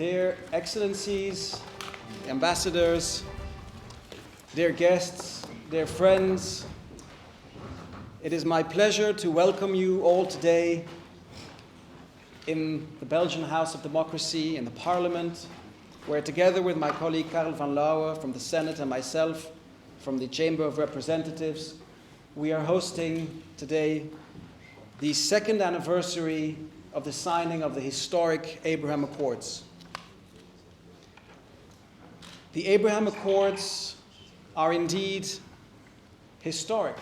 Dear Excellencies, ambassadors, dear guests, dear friends, it is my pleasure to welcome you all today in the Belgian House of Democracy, in the Parliament, where together with my colleague Karel van Lauwe from the Senate and myself from the Chamber of Representatives, we are hosting today the second anniversary of the signing of the historic Abraham Accords. The Abraham Accords are indeed historic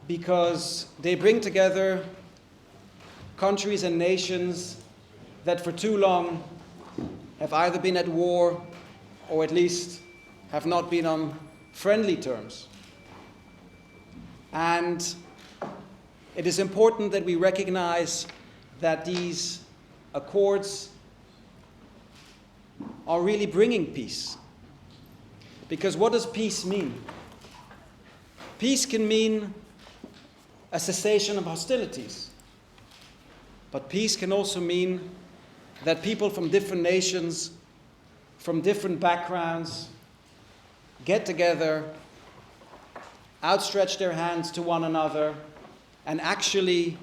because they bring together countries and nations that for too long have either been at war or at least have not been on friendly terms. And it is important that we recognize that these accords are really bringing peace. Because what does peace mean? Peace can mean a cessation of hostilities. But peace can also mean that people from different nations, from different backgrounds, get together, outstretch their hands to one another, and actually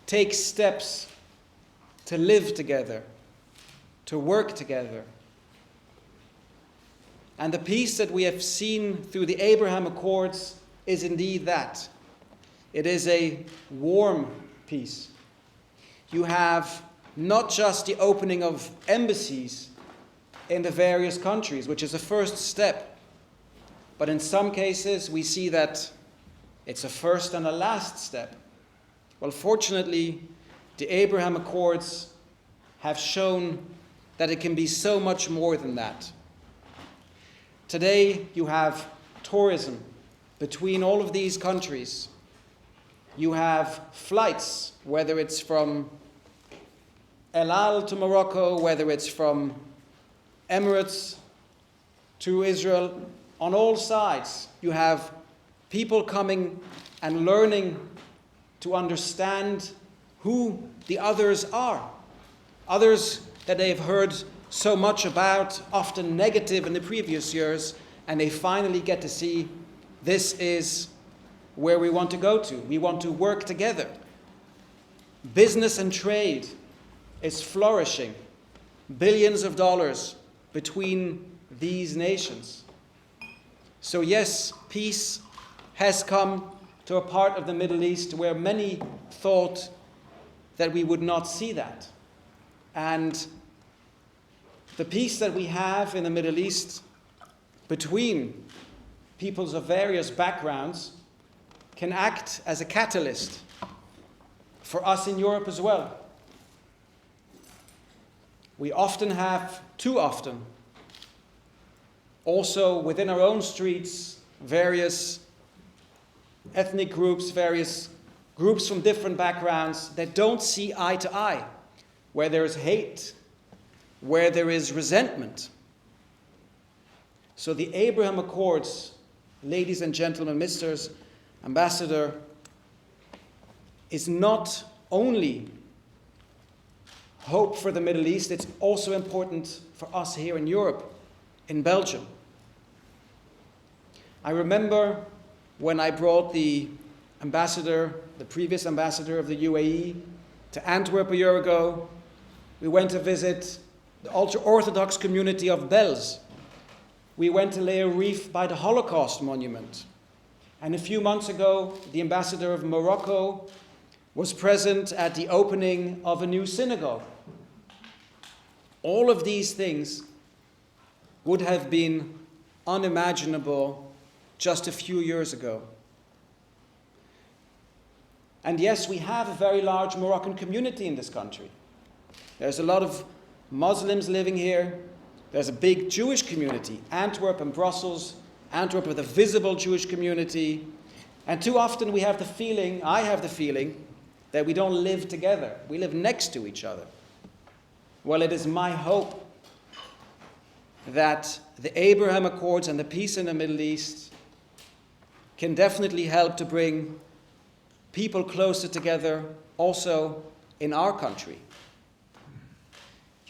take steps to live together, to work together. And the peace that we have seen through the Abraham Accords is indeed that. It is a warm peace. You have not just the opening of embassies in the various countries, which is a first step, but in some cases we see that it's a first and a last step. Well, fortunately, the Abraham Accords have shown that it can be so much more than that. Today, you have tourism between all of these countries. You have flights, whether it's from El Al to Morocco, whether it's from Emirates to Israel. On all sides, you have people coming and learning to understand who the others are. Others that they've heard so much about, often negative in the previous years, and they finally get to see this is where we want to go to. We want to work together. Business and trade is flourishing. Billions of dollars between these nations. So yes, peace has come to a part of the Middle East where many thought that we would not see that. And the peace that we have in the Middle East between peoples of various backgrounds can act as a catalyst for us in Europe as well. We often have, too often, also within our own streets, various ethnic groups, various groups from different backgrounds that don't see eye to eye, where there is hate, where there is resentment. So the Abraham Accords, ladies and gentlemen, Mr. Ambassador, is not only hope for the Middle East, it's also important for us here in Europe, in Belgium. I remember when I brought the previous ambassador of the UAE to Antwerp a year ago, we went to visit the ultra-Orthodox community of Belgium. We went to lay a wreath by the Holocaust monument. And a few months ago, the ambassador of Morocco was present at the opening of a new synagogue. All of these things would have been unimaginable just a few years ago. And yes, we have a very large Moroccan community in this country. There's a lot of Muslims living here. There's a big Jewish community, Antwerp and Brussels. Antwerp with a visible Jewish community. And too often I have the feeling, that we don't live together. We live next to each other. Well, it is my hope that the Abraham Accords and the peace in the Middle East can definitely help to bring people closer together also in our country.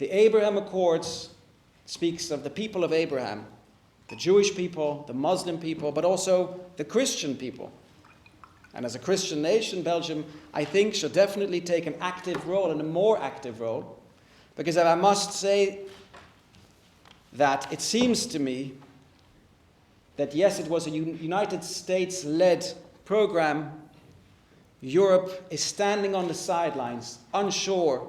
The Abraham Accords speaks of the people of Abraham, the Jewish people, the Muslim people, but also the Christian people. And as a Christian nation, Belgium, I think, should definitely take an active role, and a more active role, because I must say that it seems to me that yes, it was a United States-led program. Europe is standing on the sidelines, unsure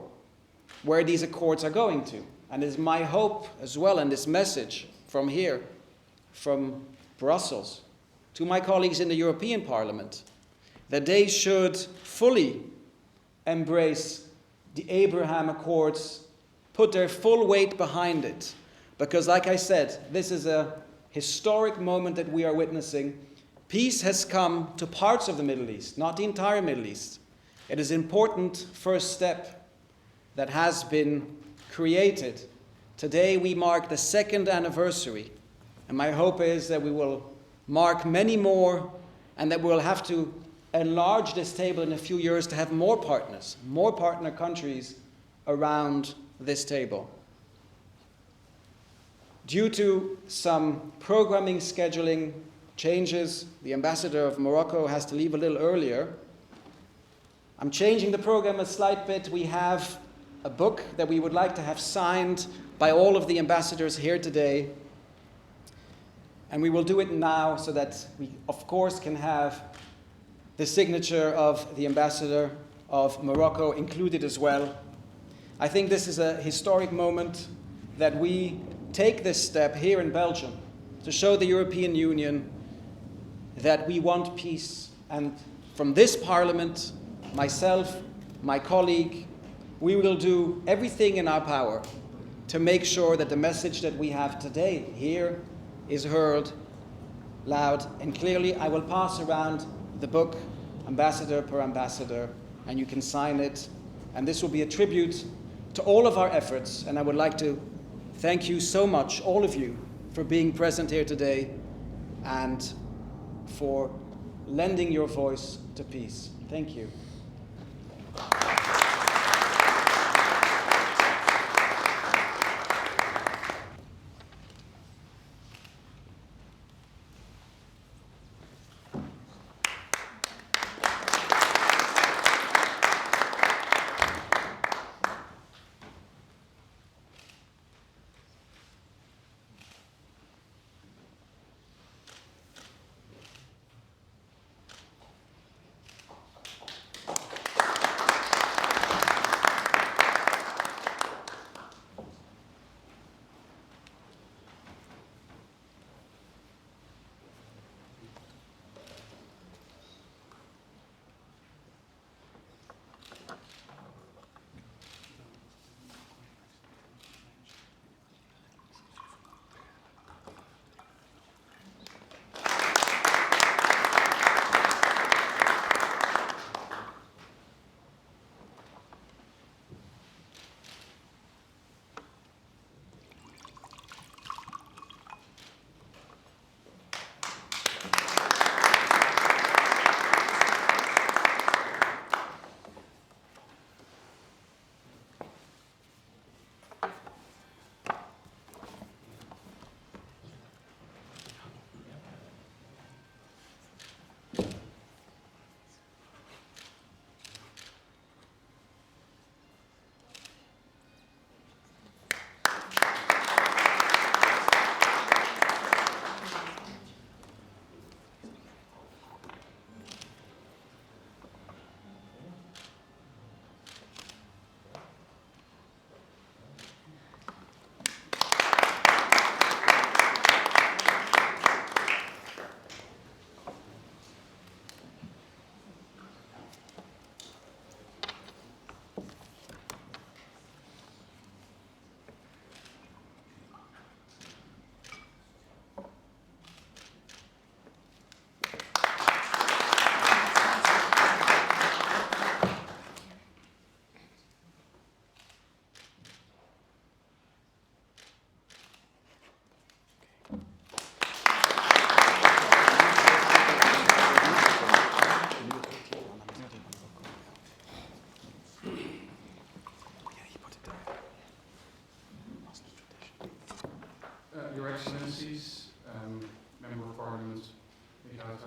where these accords are going to. And it is my hope as well, and this message from here, from Brussels, to my colleagues in the European Parliament, that they should fully embrace the Abraham Accords, put their full weight behind it. Because like I said, this is a historic moment that we are witnessing. Peace has come to parts of the Middle East, not the entire Middle East. It is an important first step that has been created. Today we mark the 2nd anniversary, and my hope is that we will mark many more, and that we will have to enlarge this table in a few years to have more partners, more partner countries around this table. Due to some programming scheduling changes, the ambassador of Morocco has to leave a little earlier. I'm changing the program a slight bit. We have a book that we would like to have signed by all of the ambassadors here today. And we will do it now so that we, of course, can have the signature of the ambassador of Morocco included as well. I think this is a historic moment that we take this step here in Belgium to show the European Union that we want peace. And from this Parliament, myself, my colleague, we will do everything in our power to make sure that the message that we have today here is heard loud and clearly. I will pass around the book, ambassador per ambassador, and you can sign it. And this will be a tribute to all of our efforts. And I would like to thank you so much, all of you, for being present here today and for lending your voice to peace. Thank you.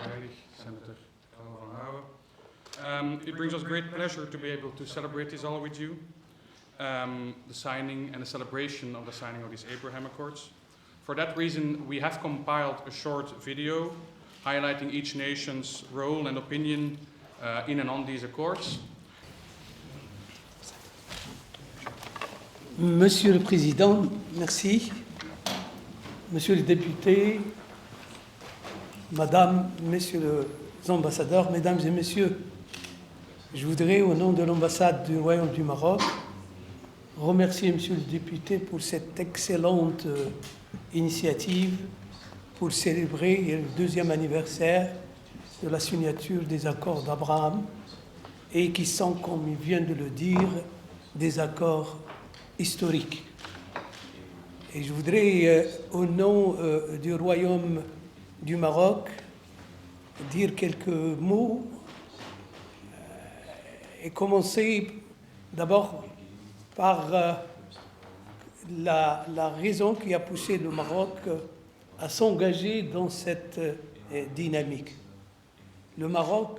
Senator van Houwen. It brings us great pleasure to be able to celebrate this all with you, the signing and the celebration of the signing of these Abraham Accords. For that reason, we have compiled a short video highlighting each nation's role and opinion in and on these accords. Monsieur le Président, merci. Monsieur le député, Madame, Messieurs les ambassadeurs, Mesdames et Messieurs, je voudrais, au nom de l'ambassade du Royaume du Maroc, remercier Monsieur le député pour cette excellente initiative pour célébrer le 2e anniversaire de la signature des accords d'Abraham et qui sont, comme il vient de le dire, des accords historiques. Et je voudrais, au nom du Royaume du Maroc, dire quelques mots et commencer d'abord par la raison qui a poussé le Maroc à s'engager dans cette dynamique. Le Maroc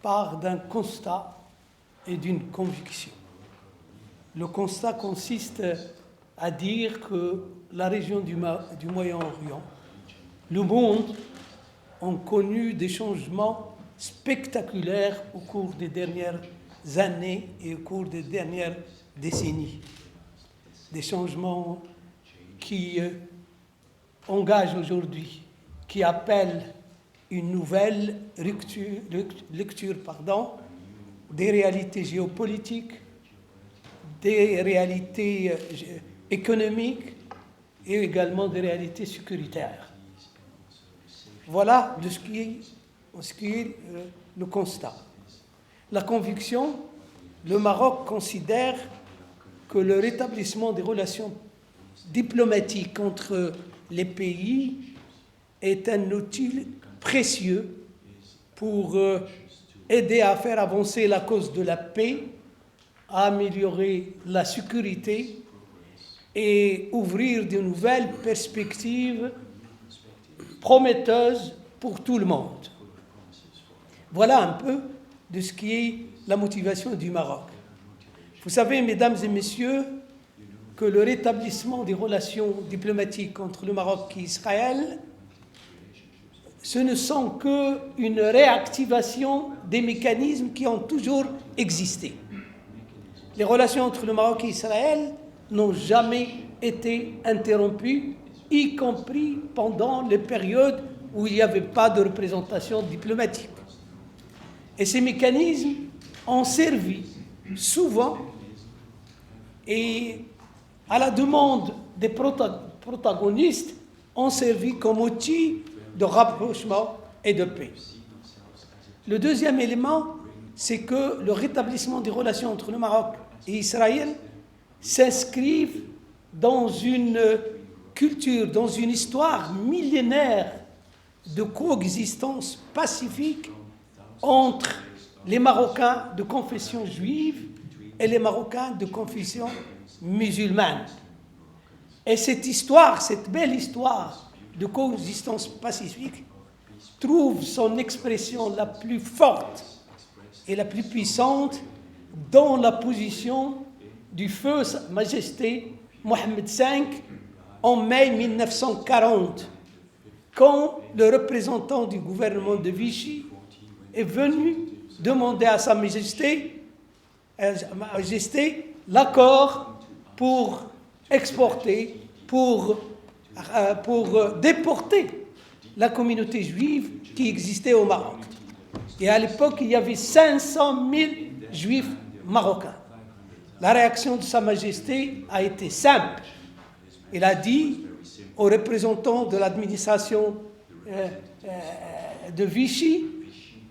part d'un constat et d'une conviction. Le constat consiste à dire que la région du Moyen-Orient, le monde, ont connu des changements spectaculaires au cours des dernières années et au cours des dernières décennies. Des changements qui engagent aujourd'hui, qui appellent une nouvelle lecture des réalités géopolitiques, des réalités économiques et également des réalités sécuritaires. Voilà ce qui est le constat. La conviction, le Maroc considère que le rétablissement des relations diplomatiques entre les pays est un outil précieux pour aider à faire avancer la cause de la paix, à améliorer la sécurité et ouvrir de nouvelles perspectives prometteuses pour tout le monde. Voilà un peu de ce qui est la motivation du Maroc. Vous savez, mesdames et messieurs, que le rétablissement des relations diplomatiques entre le Maroc et Israël, ce ne sont qu'une réactivation des mécanismes qui ont toujours existé. Les relations entre le Maroc et Israël n'ont jamais été interrompues, y compris pendant les périodes où il n'y avait pas de représentation diplomatique. Et ces mécanismes ont servi souvent, et à la demande des protagonistes, ont servi comme outil de rapprochement et de paix. Le deuxième élément, c'est que le rétablissement des relations entre le Maroc et Israël s'inscrivent dans une culture, dans une histoire millénaire de coexistence pacifique entre les Marocains de confession juive et les Marocains de confession musulmane. Et cette histoire, cette belle histoire de coexistence pacifique, trouve son expression la plus forte et la plus puissante dans la position du feu Sa Majesté Mohammed V en mai 1940, quand le représentant du gouvernement de Vichy est venu demander à Sa Majesté l'accord pour exporter, pour déporter la communauté juive qui existait au Maroc. Et à l'époque, il y avait 500 000 juifs marocains. La réaction de Sa Majesté a été simple. Il a dit aux représentants de l'administration de Vichy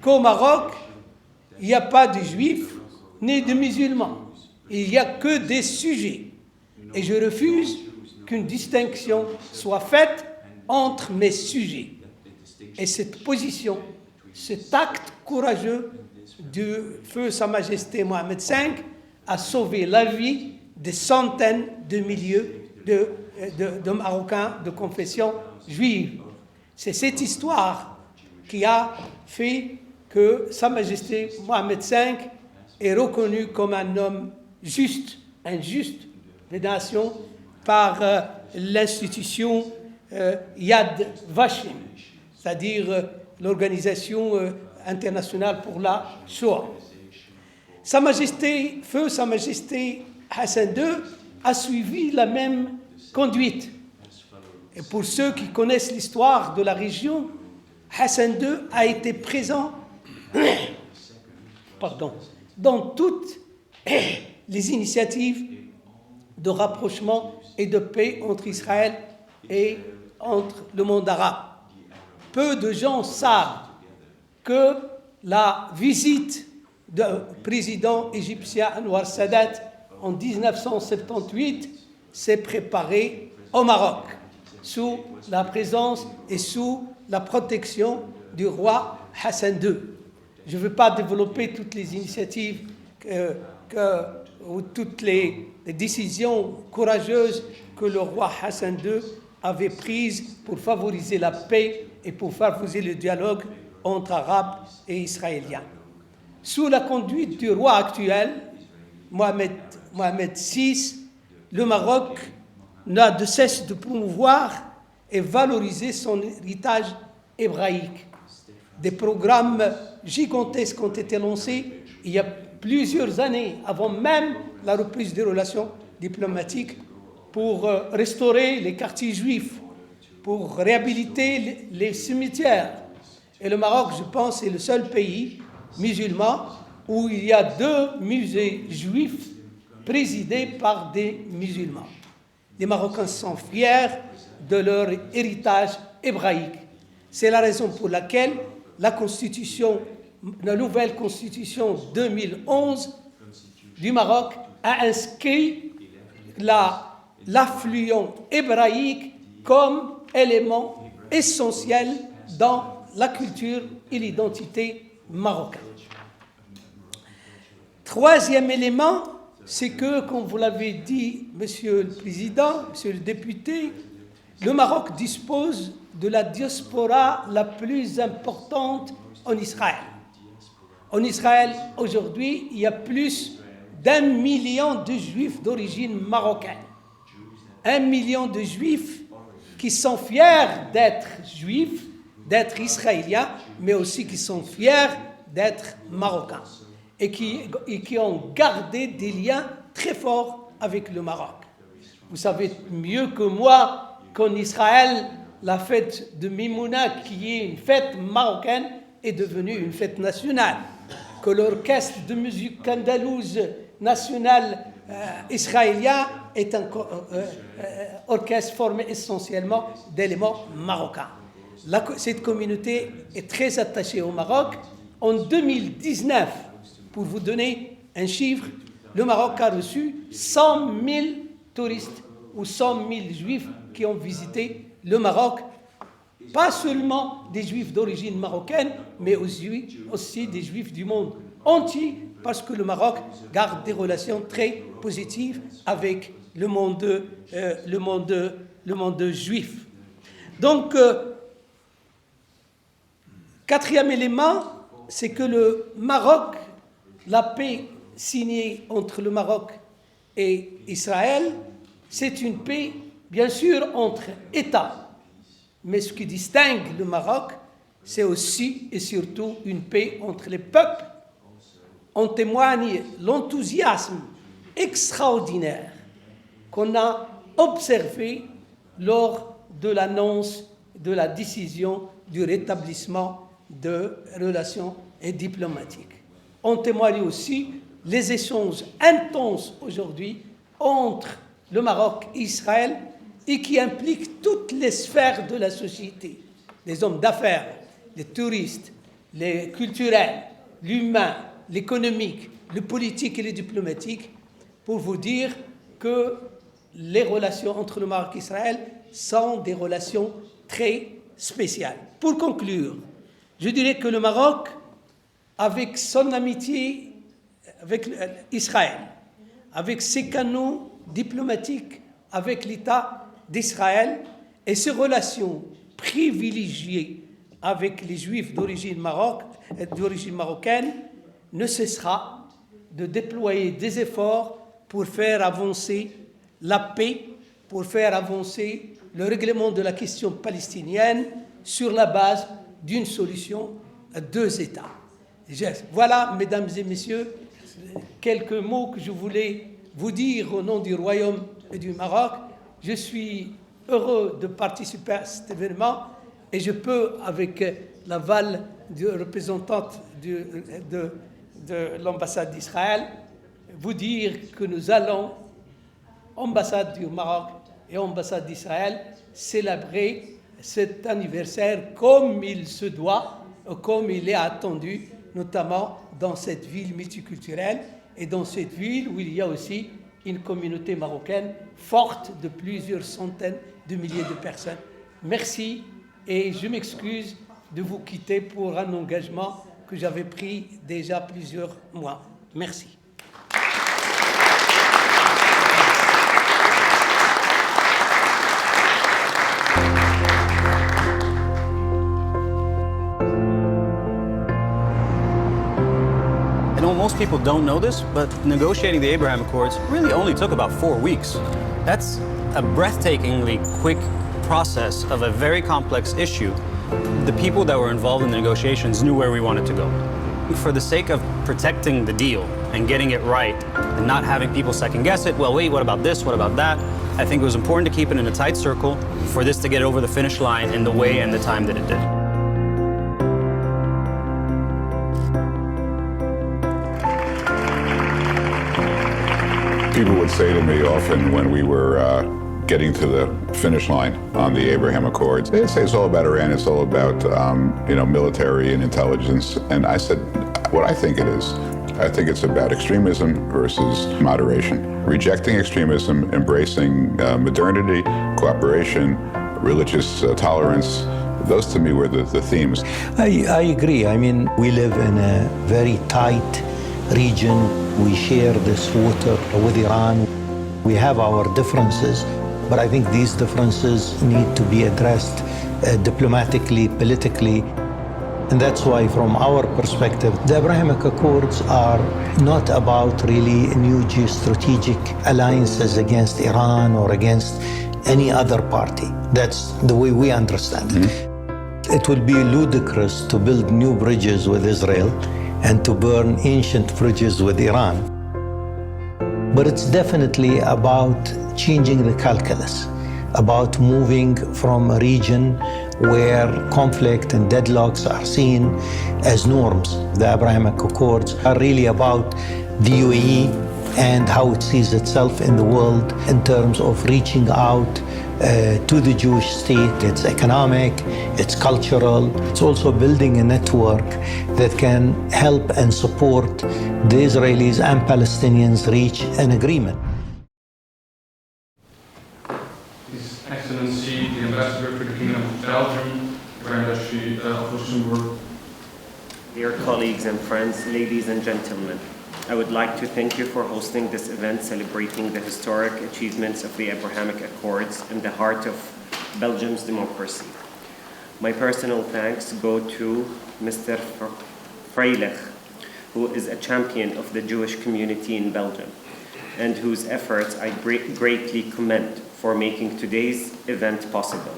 qu'au Maroc, il n'y a pas de juifs ni de musulmans. Il n'y a que des sujets. Et je refuse qu'une distinction soit faite entre mes sujets. Et cette position, cet acte courageux du feu Sa Majesté Mohammed V a sauvé la vie des centaines de milliers de Marocains de confession juive. C'est cette histoire qui a fait que Sa Majesté Mohamed V est reconnu comme un homme juste, un juste des nations par l'institution Yad Vashem, c'est-à-dire l'organisation internationale pour la Shoah. Sa Majesté, Feu Sa Majesté Hassan II a suivi la même conduite. Et pour ceux qui connaissent l'histoire de la région, Hassan II a été présent dans toutes les initiatives de rapprochement et de paix entre Israël et entre le monde arabe. Peu de gens savent que la visite du président égyptien Anwar Sadat en 1978 s'est préparée au Maroc, sous la présence et sous la protection du roi Hassan II. Je ne veux pas développer toutes les initiatives ou toutes les décisions courageuses que le roi Hassan II avait prises pour favoriser la paix et pour favoriser le dialogue entre Arabes et Israéliens. Sous la conduite du roi actuel, Mohamed VI, le Maroc n'a de cesse de promouvoir et valoriser son héritage hébraïque. Des programmes gigantesques ont été lancés il y a plusieurs années, avant même la reprise des relations diplomatiques, pour restaurer les quartiers juifs, pour réhabiliter les cimetières. Et le Maroc, je pense, est le seul pays musulman où il y a 2 musées juifs présidés par des musulmans. Les Marocains sont fiers de leur héritage hébraïque. C'est la raison pour laquelle la nouvelle constitution 2011 du Maroc a inscrit l'affluent hébraïque comme élément essentiel dans la culture et l'identité marocaine. Troisième élément, c'est que, comme vous l'avez dit, Monsieur le Président, Monsieur le député, le Maroc dispose de la diaspora la plus importante en Israël. En Israël, aujourd'hui, il y a plus d'1 million de Juifs d'origine marocaine. 1 million de Juifs qui sont fiers d'être Juifs, d'être Israéliens, mais aussi qui sont fiers d'être Marocains et qui ont gardé des liens très forts avec le Maroc. Vous savez mieux que moi qu'en Israël, la fête de Mimouna, qui est une fête marocaine, est devenue une fête nationale, que l'orchestre de musique andalouse national israélien est un orchestre formé essentiellement d'éléments marocains. Cette communauté est très attachée au Maroc. En 2019, pour vous donner un chiffre, le Maroc a reçu 100 000 touristes ou 100 000 juifs qui ont visité le Maroc. Pas seulement des juifs d'origine marocaine, mais aussi des juifs du monde entier, parce que le Maroc garde des relations très positives avec le monde juif. Donc, quatrième élément, c'est que le Maroc, la paix signée entre le Maroc et Israël, c'est une paix, bien sûr, entre États. Mais ce qui distingue le Maroc, c'est aussi et surtout une paix entre les peuples. En témoigne l'enthousiasme extraordinaire qu'on a observé lors de l'annonce de la décision du rétablissement de relations diplomatiques. En témoigne aussi les échanges intenses aujourd'hui entre le Maroc et Israël et qui impliquent toutes les sphères de la société, les hommes d'affaires, les touristes, les culturels, l'humain, l'économique, le politique et le diplomatique, pour vous dire que les relations entre le Maroc et Israël sont des relations très spéciales. Pour conclure, je dirais que le Maroc, avec son amitié avec Israël, avec ses canaux diplomatiques avec l'État d'Israël et ses relations privilégiées avec les Juifs d'origine marocaine ne cessera de déployer des efforts pour faire avancer la paix, pour faire avancer le règlement de la question palestinienne sur la base d'une solution à 2 États. Voilà, mesdames et messieurs, quelques mots que je voulais vous dire au nom du Royaume et du Maroc. Je suis heureux de participer à cet événement et je peux, avec l'aval du représentant de l'ambassade d'Israël, vous dire que nous allons, ambassade du Maroc et ambassade d'Israël, célébrer cet anniversaire comme il se doit, comme il est attendu, notamment dans cette ville multiculturelle et dans cette ville où il y a aussi une communauté marocaine forte de plusieurs centaines de milliers de personnes. Merci et je m'excuse de vous quitter pour un engagement que j'avais pris déjà plusieurs mois. Merci. I know most people don't know this, but negotiating the Abraham Accords really only took about 4 weeks. That's a breathtakingly quick process of a very complex issue. The people that were involved in the negotiations knew where we wanted to go. For the sake of protecting the deal and getting it right and not having people second guess it, well, wait, what about this, what about that? I think it was important to keep it in a tight circle for this to get over the finish line in the way and the time that it did. People would say to me often when we were getting to the finish line on the Abraham Accords, they'd say it's all about Iran, it's all about military and intelligence. And I said, what I think it is, I think it's about extremism versus moderation. Rejecting extremism, embracing modernity, cooperation, religious tolerance. Those to me were the themes. I agree. I mean, we live in a very tight region. We share this water with Iran. We have our differences, but I think these differences need to be addressed diplomatically, politically. And that's why, from our perspective, the Abrahamic Accords are not about really new geostrategic alliances against Iran or against any other party. That's the way we understand it. It will be ludicrous to build new bridges with Israel and to burn ancient bridges with Iran. But it's definitely about changing the calculus, about moving from a region where conflict and deadlocks are seen as norms. The Abrahamic Accords are really about the UAE and how it sees itself in the world in terms of reaching out to the Jewish state. It's economic, it's cultural, it's also building a network that can help and support the Israelis and Palestinians reach an agreement. His Excellency, the Ambassador to the Kingdom of Belgium, Grand Duchy of Luxembourg. Dear colleagues and friends, ladies and gentlemen, I would like to thank you for hosting this event celebrating the historic achievements of the Abrahamic Accords in the heart of Belgium's democracy. My personal thanks go to Mr. Freilich, who is a champion of the Jewish community in Belgium, and whose efforts I greatly commend for making today's event possible.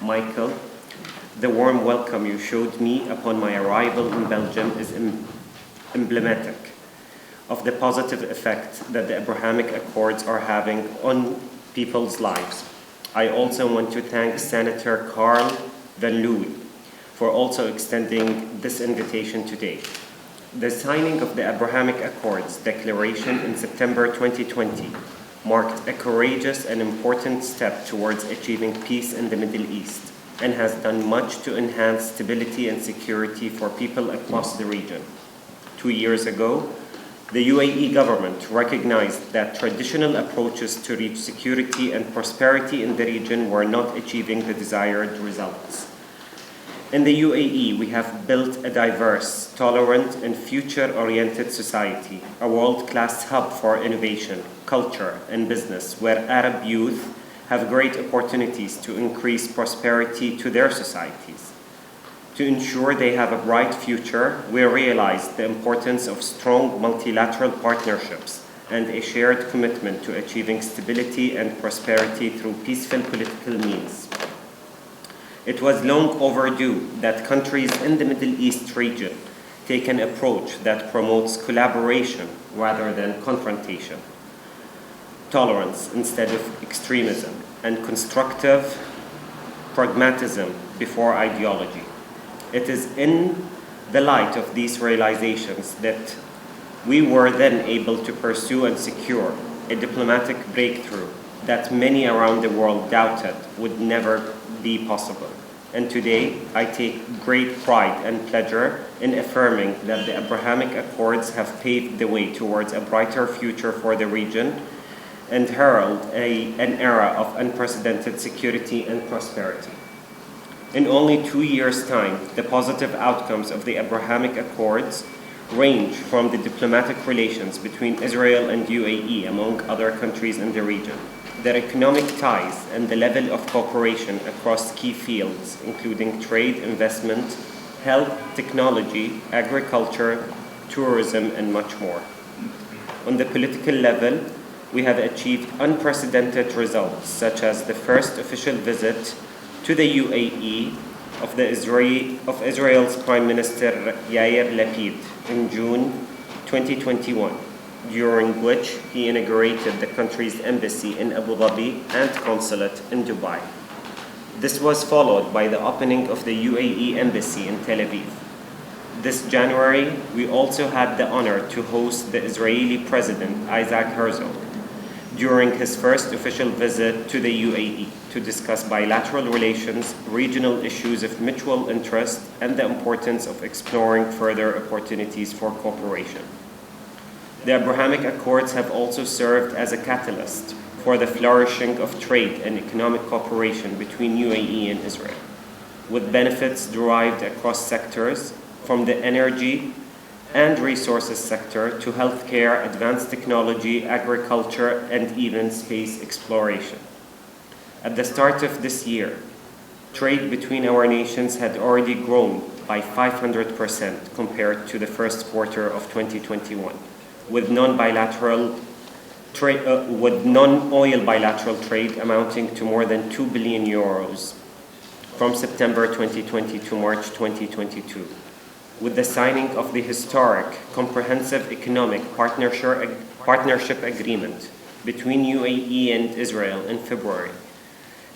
Michael, the warm welcome you showed me upon my arrival in Belgium is emblematic of the positive effect that the Abrahamic Accords are having on people's lives. I also want to thank Senator Carl Van Looy for also extending this invitation today. The signing of the Abrahamic Accords declaration in September 2020 marked a courageous and important step towards achieving peace in the Middle East and has done much to enhance stability and security for people across the region. 2 years ago, the UAE government recognized that traditional approaches to reach security and prosperity in the region were not achieving the desired results. In the UAE, we have built a diverse, tolerant, and future-oriented society, a world-class hub for innovation, culture, and business, where Arab youth have great opportunities to increase prosperity to their societies. To ensure they have a bright future, we realized the importance of strong multilateral partnerships and a shared commitment to achieving stability and prosperity through peaceful political means. It was long overdue that countries in the Middle East region take an approach that promotes collaboration rather than confrontation, tolerance instead of extremism, and constructive pragmatism before ideology. It is in the light of these realizations that we were then able to pursue and secure a diplomatic breakthrough that many around the world doubted would never be possible. And today, I take great pride and pleasure in affirming that the Abrahamic Accords have paved the way towards a brighter future for the region and herald an era of unprecedented security and prosperity. In only 2 years' time, the positive outcomes of the Abrahamic Accords range from the diplomatic relations between Israel and UAE, among other countries in the region, their economic ties, and the level of cooperation across key fields, including trade, investment, health, technology, agriculture, tourism, and much more. On the political level, we have achieved unprecedented results, such as the first official visit to the UAE of Israel's Prime Minister Yair Lapid in June 2021, during which he inaugurated the country's embassy in Abu Dhabi and consulate in Dubai. This was followed by the opening of the UAE embassy in Tel Aviv. This January, we also had the honor to host the Israeli President Isaac Herzog during his first official visit to the UAE to discuss bilateral relations, regional issues of mutual interest, and the importance of exploring further opportunities for cooperation. The Abrahamic Accords have also served as a catalyst for the flourishing of trade and economic cooperation between UAE and Israel, with benefits derived across sectors, from the energy and resources sector to healthcare, advanced technology, agriculture, and even space exploration. At the start of this year, trade between our nations had already grown by 500% compared to the first quarter of 2021, with non-oil bilateral trade amounting to more than 2 billion euros from September 2020 to March 2022. With the signing of the historic Comprehensive Economic Partnership Agreement between UAE and Israel in February,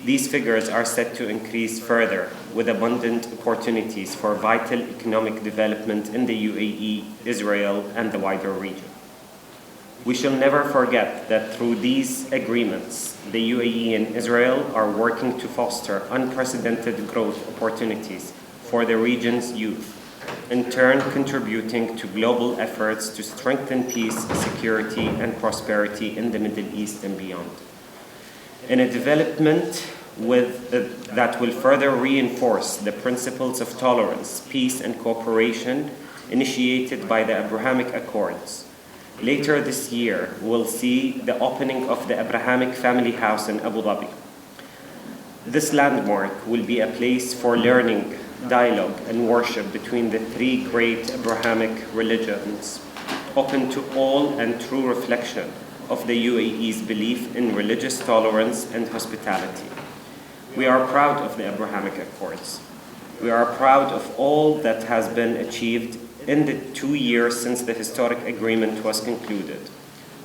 these figures are set to increase further, with abundant opportunities for vital economic development in the UAE, Israel, and the wider region. We shall never forget that through these agreements, the UAE and Israel are working to foster unprecedented growth opportunities for the region's youth, in turn contributing to global efforts to strengthen peace, security, and prosperity in the Middle East and beyond. In a development that will further reinforce the principles of tolerance, peace, and cooperation initiated by the Abrahamic Accords. Later this year, we'll see the opening of the Abrahamic Family House in Abu Dhabi. This landmark will be a place for learning, dialogue, and worship between the three great Abrahamic religions, open to all and true reflection of the UAE's belief in religious tolerance and hospitality. We are proud of the Abrahamic Accords. We are proud of all that has been achieved in the 2 years since the historic agreement was concluded.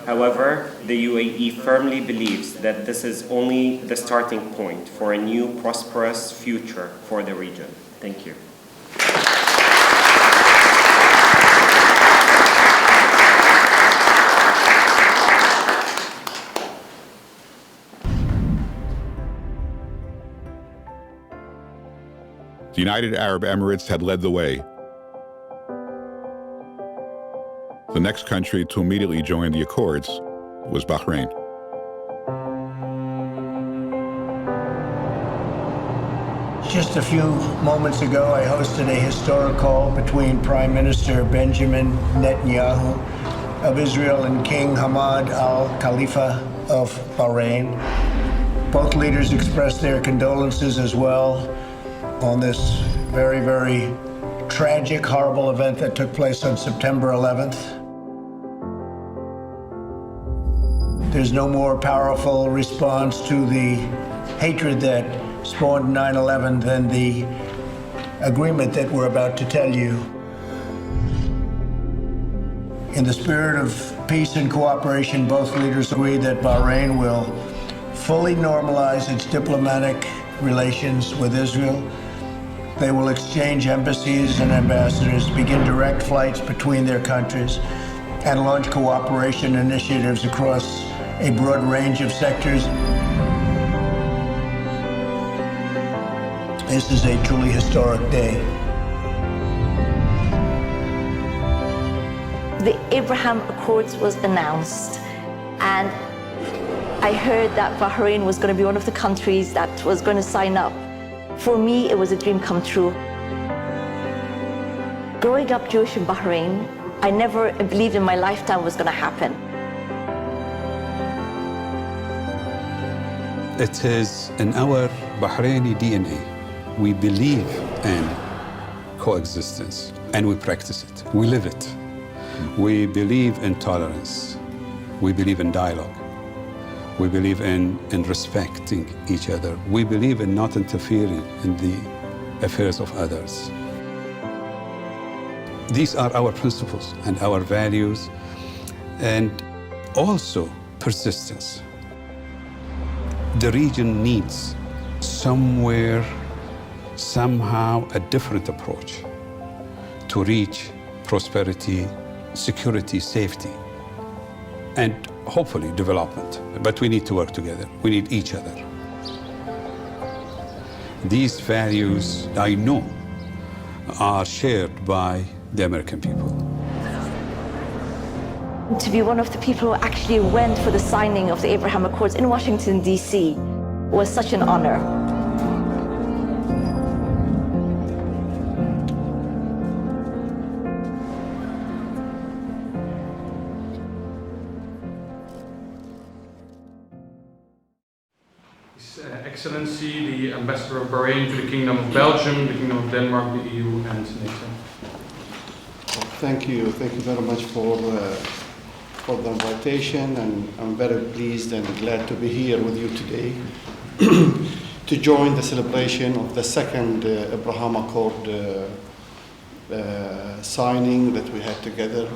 However, the UAE firmly believes that this is only the starting point for a new prosperous future for the region. Thank you. The United Arab Emirates had led the way. The next country to immediately join the Accords was Bahrain. Just a few moments ago, I hosted a historic call between Prime Minister Benjamin Netanyahu of Israel and King Hamad Al Khalifa of Bahrain. Both leaders expressed their condolences as well on this very, very tragic, horrible event that took place on September 11th. There's no more powerful response to the hatred that spawned 9/11 than the agreement that we're about to tell you. In the spirit of peace and cooperation, both leaders agree that Bahrain will fully normalize its diplomatic relations with Israel. They will exchange embassies and ambassadors, begin direct flights between their countries, and launch cooperation initiatives across a broad range of sectors. This is a truly historic day. The Abraham Accords was announced, and I heard that Bahrain was going to be one of the countries that was going to sign up. For me, it was a dream come true. Growing up Jewish in Bahrain, I never believed in my lifetime was going to happen. It is in our Bahraini DNA. We believe in coexistence and we practice it. We live it. We believe in tolerance. We believe in dialogue. We believe in respecting each other. We believe in not interfering in the affairs of others. These are our principles and our values, and also persistence. The region needs somewhere, somehow, a different approach to reach prosperity, security, safety, and hopefully development. But we need to work together. We need each other. These values, I know, are shared by the American people. To be one of the people who actually went for the signing of the Abraham Accords in Washington, D.C. was such an honor. His Excellency, the Ambassador of Bahrain to the Kingdom of Belgium, the Kingdom of Denmark, the EU, and NATO. Thank you very much for the invitation, and I'm very pleased and glad to be here with you today to join the celebration of the second Abraham Accord signing that we had together.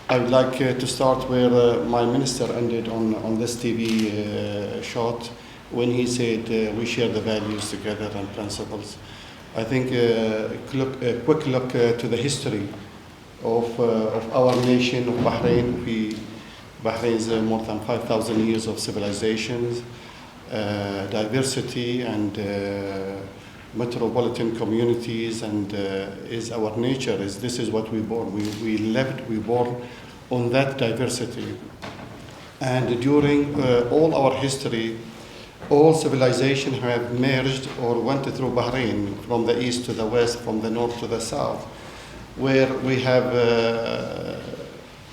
I would like to start where my minister ended on this TV shot when he said we share the values together and principles. I think a quick look to the history of our nation, of Bahrain. Bahrain is more than 5,000 years of civilizations, diversity, and metropolitan communities, and is our nature. This is what we born. We born on that diversity. And during all our history, all civilization have merged or went through Bahrain, from the east to the west, from the north to the south, where we have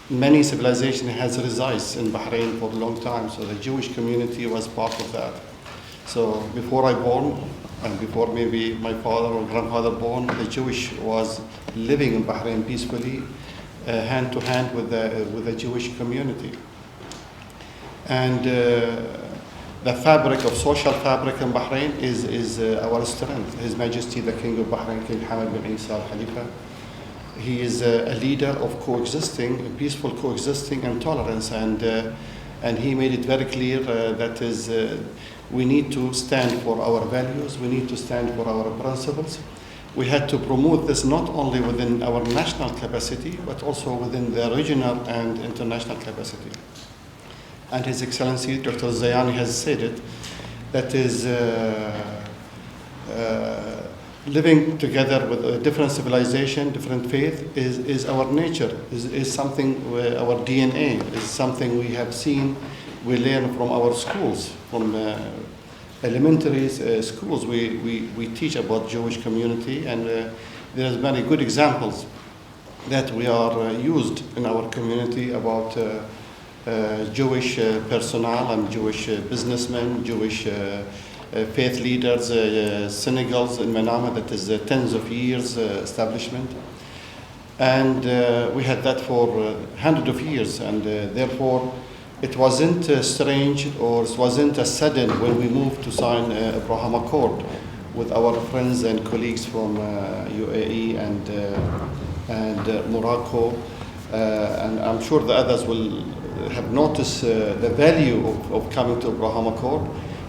many civilizations has resided in Bahrain for a long time. So the Jewish community was part of that. So before I born, and before maybe my father or grandfather born, the Jewish was living in Bahrain peacefully, hand to hand with the Jewish community. And the fabric of social fabric in Bahrain is our strength. His Majesty the King of Bahrain, King Hamad bin Isa Al Khalifa, he is a leader of coexisting, peaceful coexisting and tolerance, and he made it very clear that is we need to stand for our values, we need to stand for our principles. We had to promote this not only within our national capacity, but also within the regional and international capacity. And His Excellency Dr. Zayani has said it, that is living together with a different civilization, different faith is our nature, is something, our DNA, is something we have seen, we learn from our schools, from elementary schools. We teach about Jewish community, and there's many good examples that we are used in our community about Jewish personnel and Jewish businessmen, Jewish faith leaders, synagogues in Manama, that is tens of years establishment. And we had that for hundreds of years, and therefore it wasn't strange, or it wasn't a sudden when we moved to sign Abraham Accord with our friends and colleagues from UAE and Morocco. And I'm sure the others will have noticed the value of coming to Abraham Accord,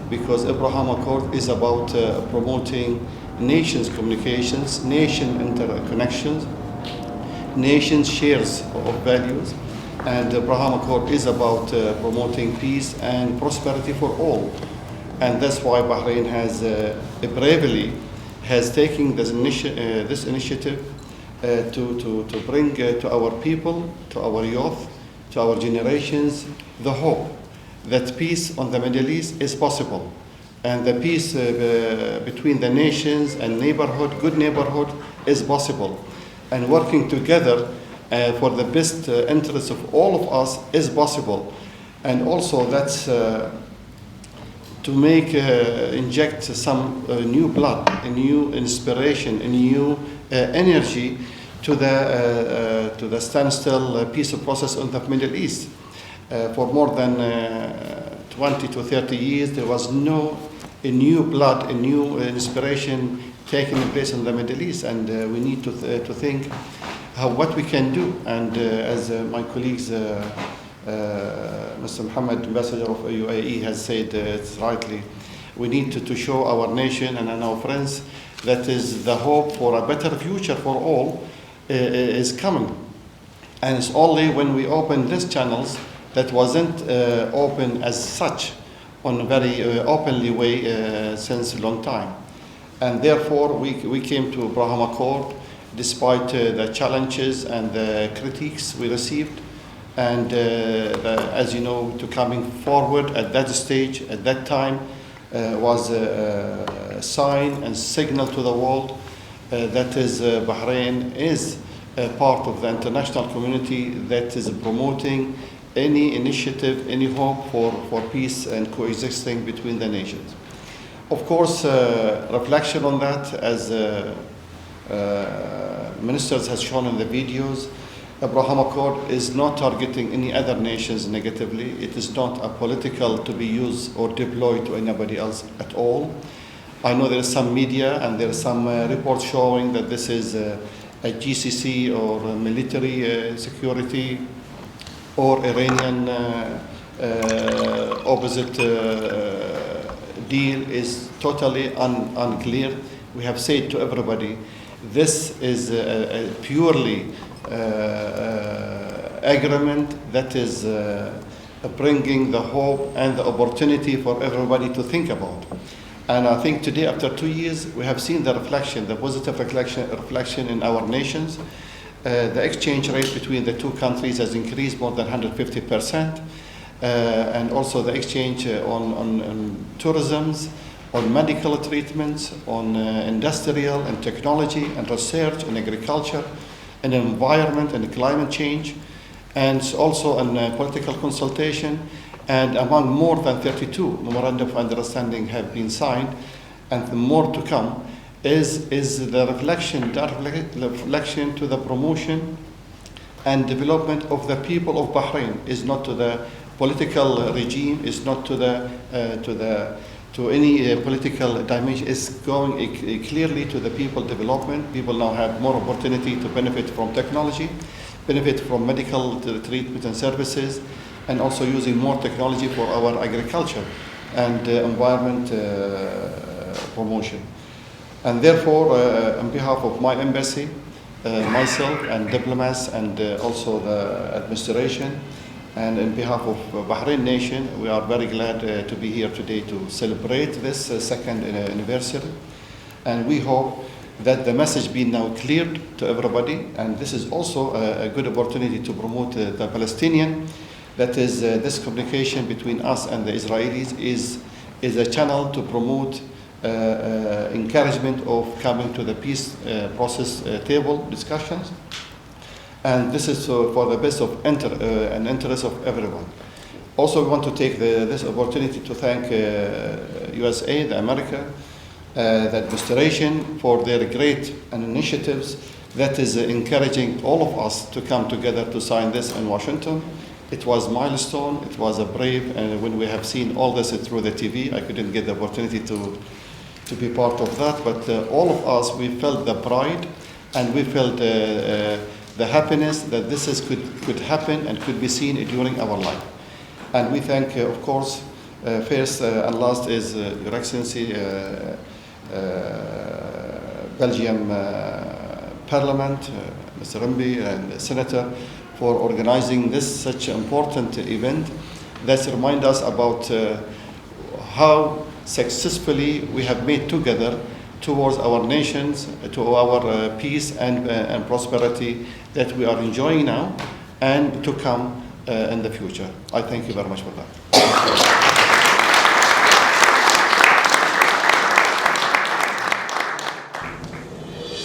because Abraham Accord is about promoting nations communications, nation interconnections, nations shares of values, and Abraham Accord is about promoting peace and prosperity for all. And that's why Bahrain has bravely taken this initiative to bring to our people, to our youth, to our generations, the hope that peace on the Middle East is possible, and the peace between the nations and neighborhood, good neighborhood, is possible, and working together for the best interests of all of us is possible. And also that's to inject some new blood, a new inspiration, a new energy to the standstill peace process in the Middle East. For more than 20 to 30 years, there was no new blood, a new inspiration taking place in the Middle East, and we need to think what we can do. And as my colleagues, Mr. Mohammed, Ambassador of UAE, has said rightly, we need to show our nation and our friends that is the hope for a better future for all is coming. And it's only when we open these channels that wasn't open as such on a very openly way since a long time. And therefore we came to Abraham Accord despite the challenges and the critiques we received. And as you know, to coming forward at that stage, at that time, was a sign and signal to the world that is Bahrain is a part of the international community that is promoting any initiative, any hope for peace and coexisting between the nations. Of course, reflection on that, as ministers has shown in the videos, Abraham Accord is not targeting any other nations negatively. It is not a political to be used or deployed to anybody else at all. I know there is some media and there are some reports showing that this is a GCC or a military security or Iranian opposite deal is totally unclear. We have said to everybody, this is a purely agreement that is bringing the hope and the opportunity for everybody to think about. And I think today, after 2 years, we have seen the reflection, the positive reflection in our nations. The exchange rate between the two countries has increased more than 150%. And also the exchange on tourism, on medical treatments, on industrial and technology and research and agriculture and environment and climate change, and also on political consultation. And among more than 32 memorandum of understanding have been signed, and more to come, is the reflection to the promotion and development of the people of Bahrain. Is not to the political regime, is not to any political dimension. Is going clearly to the people development. People now have more opportunity to benefit from technology, benefit from medical treatment and services, and also using more technology for our agriculture and environment promotion. And therefore, on behalf of my embassy, myself and diplomats and also the administration, and on behalf of Bahrain nation, we are very glad to be here today to celebrate this second anniversary. And we hope that the message be now cleared to everybody. And this is also a good opportunity to promote the Palestinian. That is, this communication between us and the Israelis is a channel to promote encouragement of coming to the peace process table discussions. And this is for the best of and interest of everyone. Also, we want to take this opportunity to thank USA, America, the administration for their great initiatives that is encouraging all of us to come together to sign this in Washington. It was a milestone, it was a brave, and when we have seen all this through the TV, I couldn't get the opportunity to be part of that, but all of us, we felt the pride and we felt the happiness that this could happen and could be seen during our life. And we thank, of course, first and last is Your Excellency, Belgian Parliament, Mr. Rimby and the Senator, for organizing this such important event that reminds us about how successfully we have made together towards our nations, to our peace and prosperity that we are enjoying now and to come in the future. I thank you very much for that.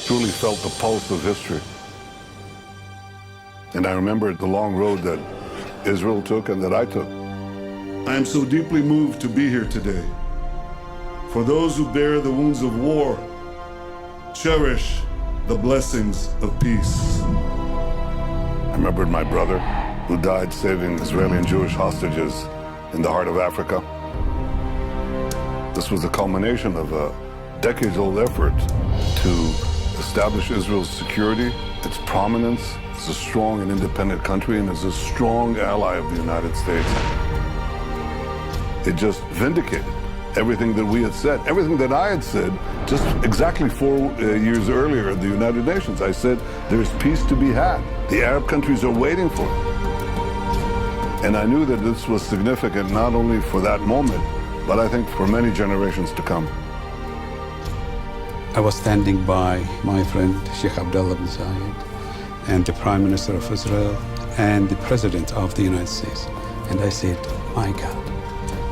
Truly felt the pulse of history. And I remember the long road that Israel took and that I took. I am so deeply moved to be here today. For those who bear the wounds of war, cherish the blessings of peace. I remembered my brother who died saving Israeli and Jewish hostages in the heart of Africa. This was the culmination of a decades-old effort to establish Israel's security, its prominence as a strong and independent country, and as a strong ally of the United States. It just vindicated everything that we had said, everything that I had said just exactly 4 years earlier at the United Nations. I said, there's peace to be had. The Arab countries are waiting for it. And I knew that this was significant not only for that moment, but I think for many generations to come. I was standing by my friend Sheikh Abdullah bin Zayed and the Prime Minister of Israel and the President of the United States. And I said, my God,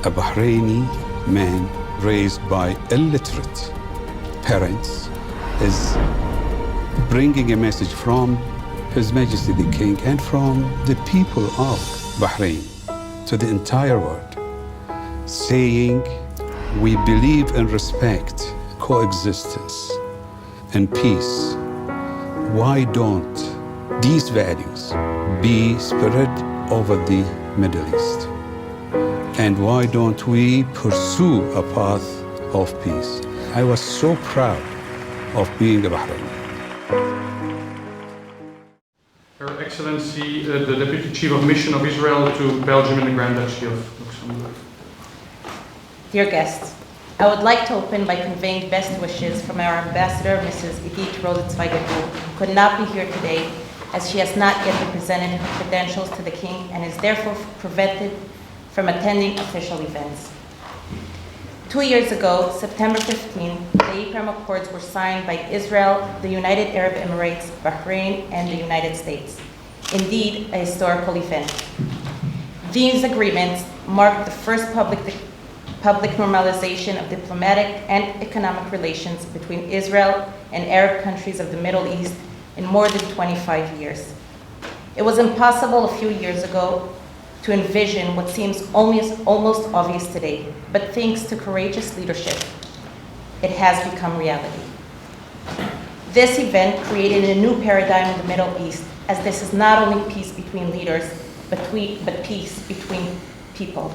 a Bahraini man raised by illiterate parents is bringing a message from His Majesty the King and from the people of Bahrain to the entire world, saying we believe and respect coexistence and peace. Why don't these values be spread over the Middle East? And why don't we pursue a path of peace? I was so proud of being a Bahraini. Her Excellency, the Deputy Chief of Mission of Israel to Belgium and the Grand Duchy of Luxembourg. Dear guests, I would like to open by conveying best wishes from our ambassador, Mrs. Edith Rosenzweiger, who could not be here today as she has not yet presented her credentials to the King and is therefore prevented from attending official events. 2 years ago, September 15, the Abraham Accords were signed by Israel, the United Arab Emirates, Bahrain, and the United States. Indeed, a historical event. These agreements marked the first public normalization of diplomatic and economic relations between Israel and Arab countries of the Middle East in more than 25 years. It was impossible a few years ago to envision what seems almost obvious today, but thanks to courageous leadership, it has become reality. This event created a new paradigm in the Middle East, as this is not only peace between leaders, but peace between people.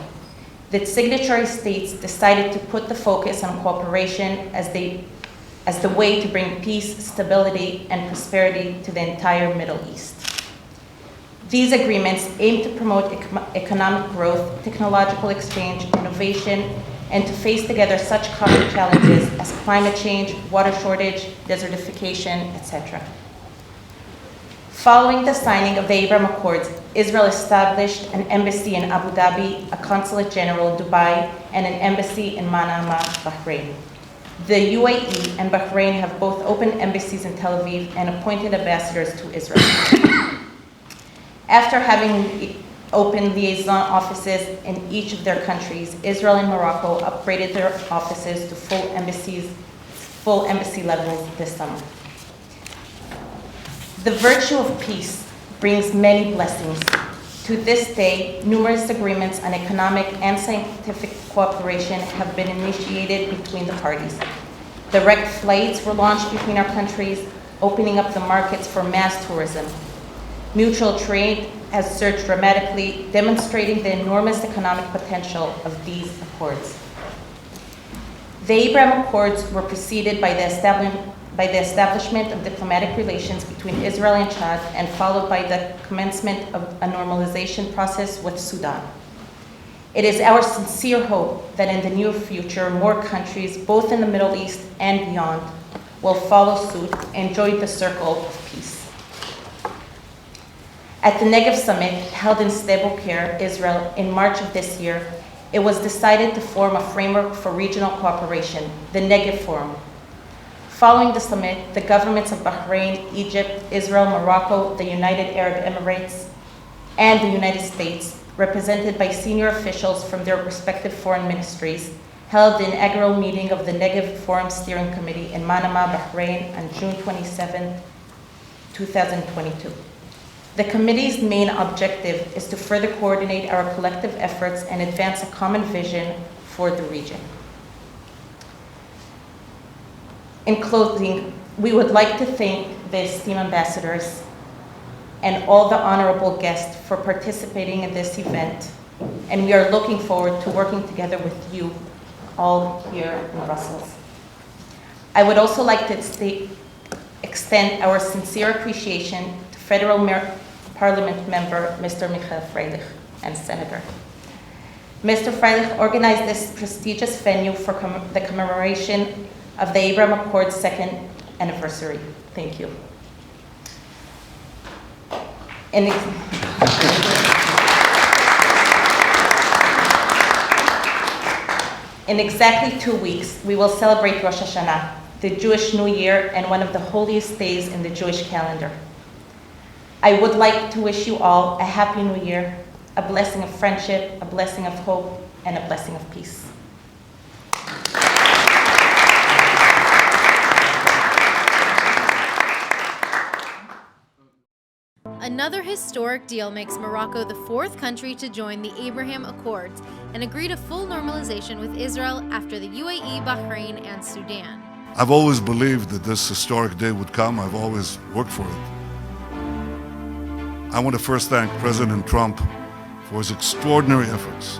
The signatory states decided to put the focus on cooperation as the way to bring peace, stability, and prosperity to the entire Middle East. These agreements aim to promote economic growth, technological exchange, innovation, and to face together such common challenges as climate change, water shortage, desertification, etc. Following the signing of the Abraham Accords, Israel established an embassy in Abu Dhabi, a consulate general in Dubai, and an embassy in Manama, Bahrain. The UAE and Bahrain have both opened embassies in Tel Aviv and appointed ambassadors to Israel. After having opened liaison offices in each of their countries, Israel and Morocco upgraded their offices to full embassy levels this summer. The virtue of peace brings many blessings, To this day, numerous agreements on economic and scientific cooperation have been initiated between the parties. Direct flights were launched between our countries, opening up the markets for mass tourism. Mutual trade has surged dramatically, demonstrating the enormous economic potential of these accords. The Abraham Accords were preceded by the establishment of diplomatic relations between Israel and Chad, and followed by the commencement of a normalization process with Sudan. It is our sincere hope that in the near future, more countries, both in the Middle East and beyond, will follow suit and join the circle of peace. At the Negev Summit, held in Sde-Boker, Israel, in March of this year, it was decided to form a framework for regional cooperation, the Negev Forum. Following the summit, the governments of Bahrain, Egypt, Israel, Morocco, the United Arab Emirates, and the United States, represented by senior officials from their respective foreign ministries, held the inaugural meeting of the Negev Forum Steering Committee in Manama, Bahrain on June 27, 2022. The committee's main objective is to further coordinate our collective efforts and advance a common vision for the region. In closing, we would like to thank the esteemed ambassadors and all the honorable guests for participating in this event, and we are looking forward to working together with you all here in Brussels. I would also like to extend our sincere appreciation to Federal Parliament member, Mr. Michael Freilich, and Senator. Mr. Freilich organized this prestigious venue for the commemoration of the Abraham Accords' second anniversary. Thank you. In exactly 2 weeks, we will celebrate Rosh Hashanah, the Jewish New Year, and one of the holiest days in the Jewish calendar. I would like to wish you all a happy New Year, a blessing of friendship, a blessing of hope, and a blessing of peace. Another historic deal makes Morocco the fourth country to join the Abraham Accords and agree to full normalization with Israel after the UAE, Bahrain, and Sudan. I've always believed that this historic day would come. I've always worked for it. I want to first thank President Trump for his extraordinary efforts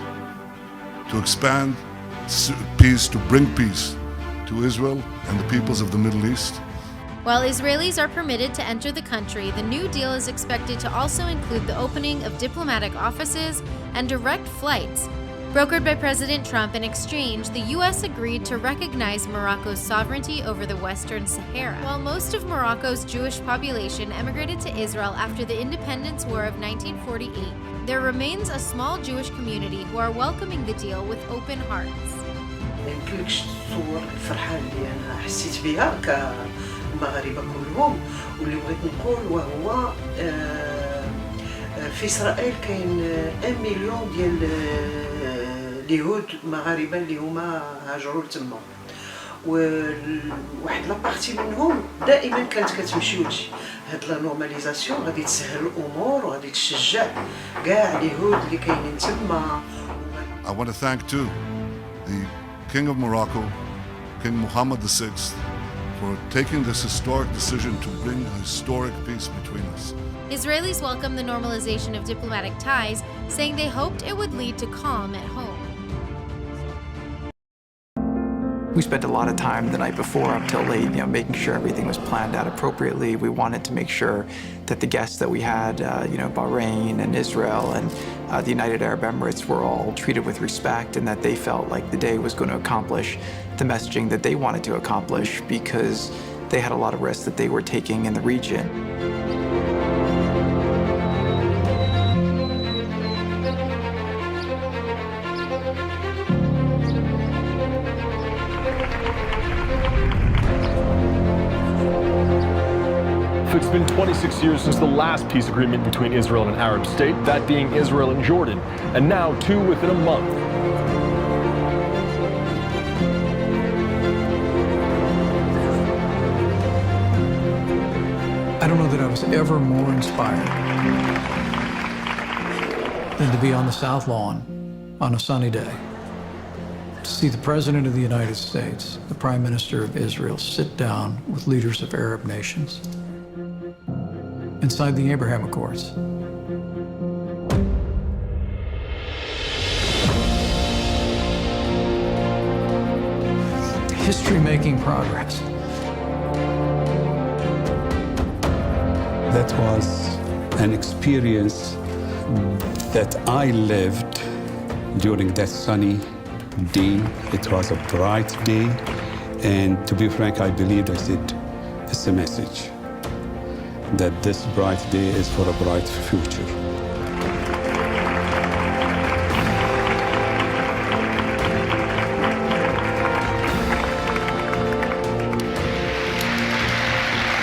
to expand peace, to bring peace to Israel and the peoples of the Middle East. While Israelis are permitted to enter the country, the new deal is expected to also include the opening of diplomatic offices and direct flights. Brokered by President Trump, in exchange, the U.S. agreed to recognize Morocco's sovereignty over the Western Sahara. While most of Morocco's Jewish population emigrated to Israel after the Independence War of 1948, there remains a small Jewish community who are welcoming the deal with open hearts. يمكنلكش تصور الفرحة اللي أنا حسيت بها كمغاربة كلهم، واللي بغيت نقول وهو في إسرائيل كاين 1 مليون ديال اليهود مغاربة اللي هما هاجروا لتما، وواحد لابارتي منهم دائما كانت كتمشي وتجي. هاد لا نورماليزاسيون غادي تسهل الأمور وغادي تشجع كاع اليهود اللي كاينين تما. I want to thank too the King of Morocco, King Mohammed VI, for taking this historic decision to bring a historic peace between us. Israelis welcomed the normalization of diplomatic ties, saying they hoped it would lead to calm at home. We spent a lot of time the night before up till late, making sure everything was planned out appropriately. We wanted to make sure that the guests that we had, Bahrain and Israel and the United Arab Emirates were all treated with respect, and that they felt like the day was going to accomplish the messaging that they wanted to accomplish, because they had a lot of risks that they were taking in the region. It's been 26 years since the last peace agreement between Israel and an Arab state, that being Israel and Jordan, and now 2 within a month. I don't know that I was ever more inspired than to be on the South Lawn on a sunny day, to see the President of the United States, the Prime Minister of Israel, sit down with leaders of Arab nations inside the Abraham Accords. History-making progress. That was an experience that I lived during that sunny day. It was a bright day, and to be frank, I believed I said, it's a message that this bright day is for a bright future.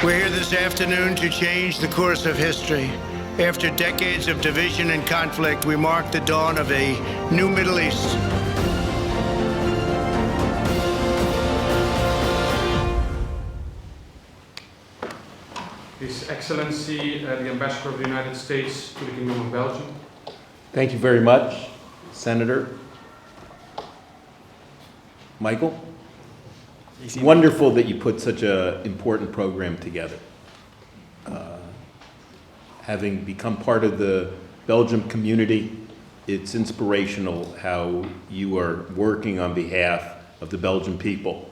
We're here this afternoon to change the course of history. After decades of division and conflict, we mark the dawn of a new Middle East. His Excellency, the Ambassador of the United States to the Kingdom of Belgium. Thank you very much, Senator. Michael? It's wonderful that you put such an important program together. Having become part of the Belgium community, it's inspirational how you are working on behalf of the Belgian people.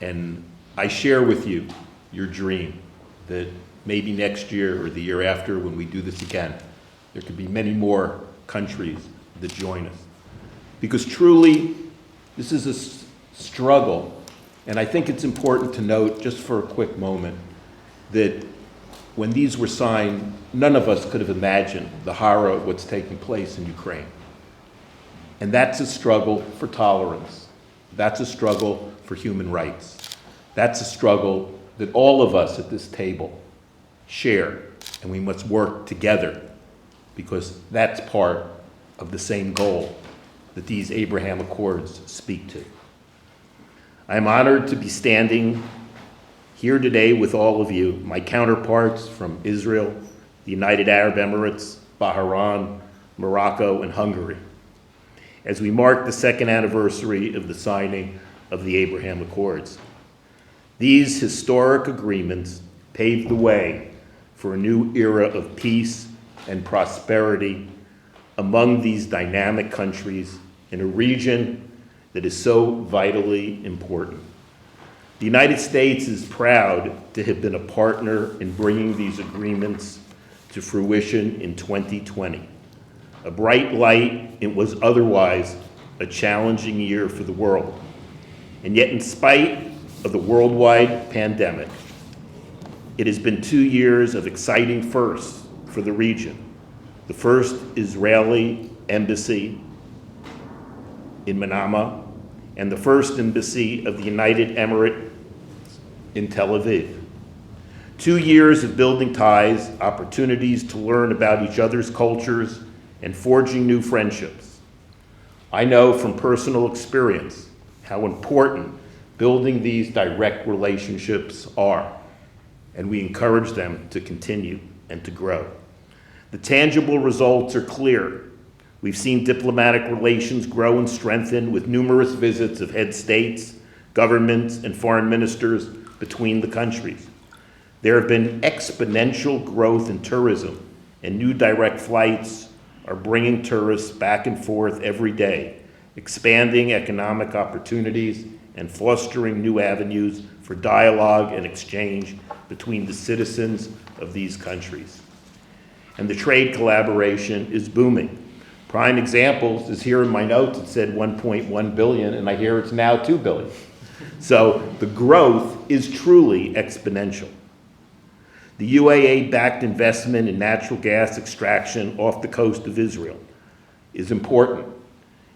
And I share with you your dream that maybe next year or the year after, when we do this again, there could be many more countries that join us. Because truly, this is a struggle. And I think it's important to note, just for a quick moment, that when these were signed, none of us could have imagined the horror of what's taking place in Ukraine. And that's a struggle for tolerance. That's a struggle for human rights. That's a struggle that all of us at this table share, and we must work together, because that's part of the same goal that these Abraham Accords speak to. I am honored to be standing here today with all of you, my counterparts from Israel, the United Arab Emirates, Bahrain, Morocco, and Hungary, as we mark the second anniversary of the signing of the Abraham Accords. These historic agreements paved the way for a new era of peace and prosperity among these dynamic countries in a region that is so vitally important. The United States is proud to have been a partner in bringing these agreements to fruition in 2020. A bright light, it was otherwise a challenging year for the world. And yet, in spite of the worldwide pandemic, it has been 2 years of exciting firsts for the region. The first Israeli embassy in Manama, and the first embassy of the United Emirates in Tel Aviv. 2 years of building ties, opportunities to learn about each other's cultures, and forging new friendships. I know from personal experience how important building these direct relationships are, and we encourage them to continue and to grow. The tangible results are clear. We've seen diplomatic relations grow and strengthen with numerous visits of head states, governments, and foreign ministers between the countries. There have been exponential growth in tourism, and new direct flights are bringing tourists back and forth every day, expanding economic opportunities and fostering new avenues for dialogue and exchange between the citizens of these countries. And the trade collaboration is booming. Prime examples is here in my notes. It said 1.1 billion, and I hear it's now 2 billion. So the growth is truly exponential. The UAE-backed investment in natural gas extraction off the coast of Israel is important,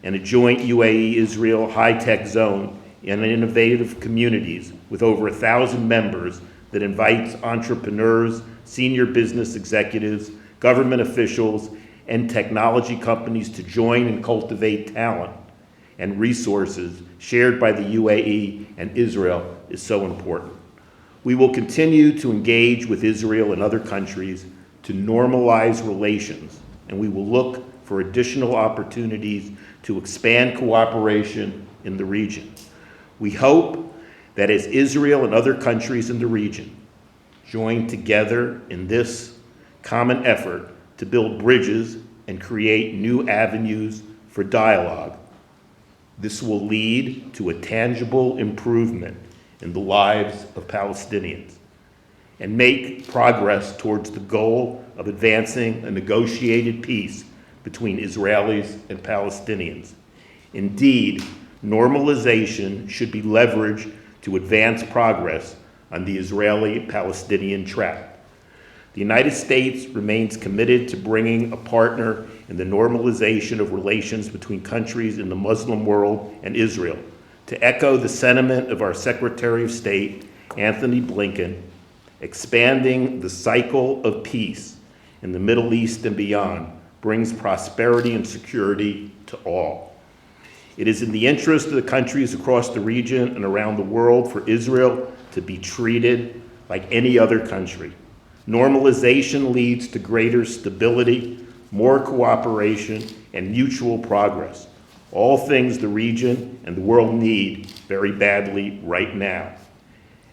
and a joint UAE-Israel high-tech zone in innovative communities with over 1,000 members that invites entrepreneurs, senior business executives, government officials, and technology companies to join and cultivate talent and resources shared by the UAE and Israel is so important. We will continue to engage with Israel and other countries to normalize relations, and we will look for additional opportunities to expand cooperation in the region. We hope that as Israel and other countries in the region join together in this common effort to build bridges and create new avenues for dialogue, this will lead to a tangible improvement in the lives of Palestinians and make progress towards the goal of advancing a negotiated peace between Israelis and Palestinians. Indeed, normalization should be leveraged to advance progress on the Israeli-Palestinian track. The United States remains committed to bringing a partner in the normalization of relations between countries in the Muslim world and Israel. To echo the sentiment of our Secretary of State, Anthony Blinken, expanding the cycle of peace in the Middle East and beyond brings prosperity and security to all. It is in the interest of the countries across the region and around the world for Israel to be treated like any other country. Normalization leads to greater stability, more cooperation, and mutual progress, all things the region and the world need very badly right now.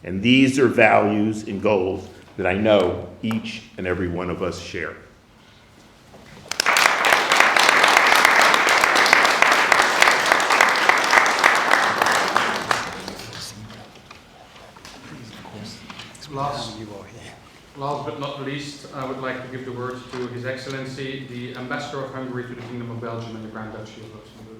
And these are values and goals that I know each and every one of us share. Last but not least, I would like to give the word to His Excellency, the Ambassador of Hungary to the Kingdom of Belgium and the Grand Duchy of Luxembourg.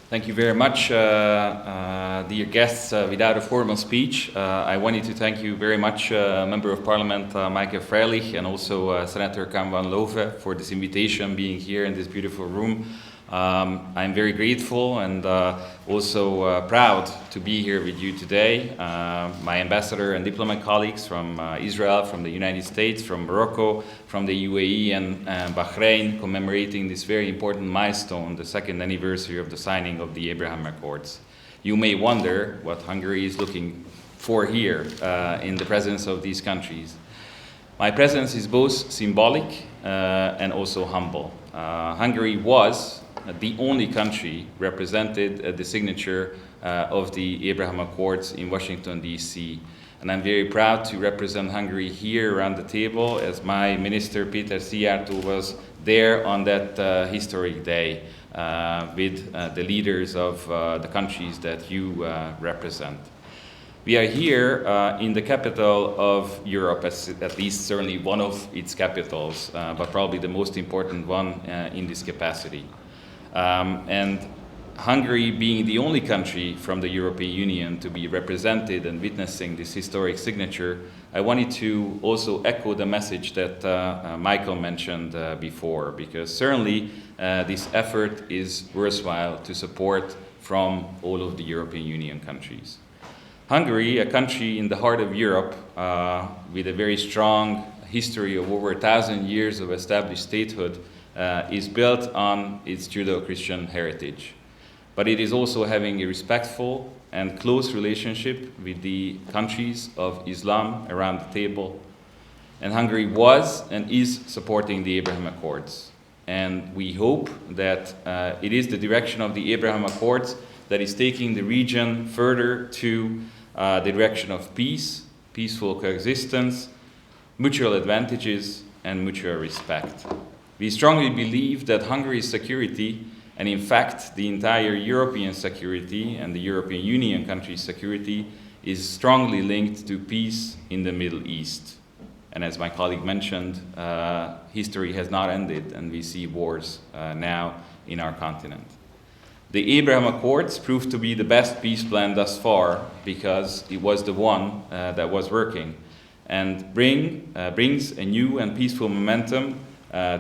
Thank you very much, dear guests. Without a formal speech, I wanted to thank you very much, Member of Parliament Maaike Freilich, and also Senator Kam van Love, for this invitation, being here in this beautiful room. I'm very grateful and also proud to be here with you today. My ambassador and diplomat colleagues from Israel, from the United States, from Morocco, from the UAE and Bahrain, commemorating this very important milestone, the second anniversary of the signing of the Abraham Accords. You may wonder what Hungary is looking for here in the presence of these countries. My presence is both symbolic and also humble. Hungary was the only country represented at the signature of the Abraham Accords in Washington, D.C. And I'm very proud to represent Hungary here around the table, as my minister, Péter Szijjártó, was there on that historic day with the leaders of the countries that you represent. We are here in the capital of Europe, at least certainly one of its capitals, but probably the most important one in this capacity. And Hungary, being the only country from the European Union to be represented and witnessing this historic signature, I wanted to also echo the message that Michael mentioned before, because certainly this effort is worthwhile to support from all of the European Union countries. Hungary, a country in the heart of Europe with a very strong history of over 1,000 years of established statehood, is built on its Judeo-Christian heritage. But it is also having a respectful and close relationship with the countries of Islam around the table. And Hungary was and is supporting the Abraham Accords. And we hope that it is the direction of the Abraham Accords that is taking the region further to the direction of peace, peaceful coexistence, mutual advantages, and mutual respect. We strongly believe that Hungary's security, and in fact the entire European security and the European Union countries' security, is strongly linked to peace in the Middle East. And as my colleague mentioned, history has not ended, and we see wars now in our continent. The Abraham Accords proved to be the best peace plan thus far because it was the one that was working and brings a new and peaceful momentum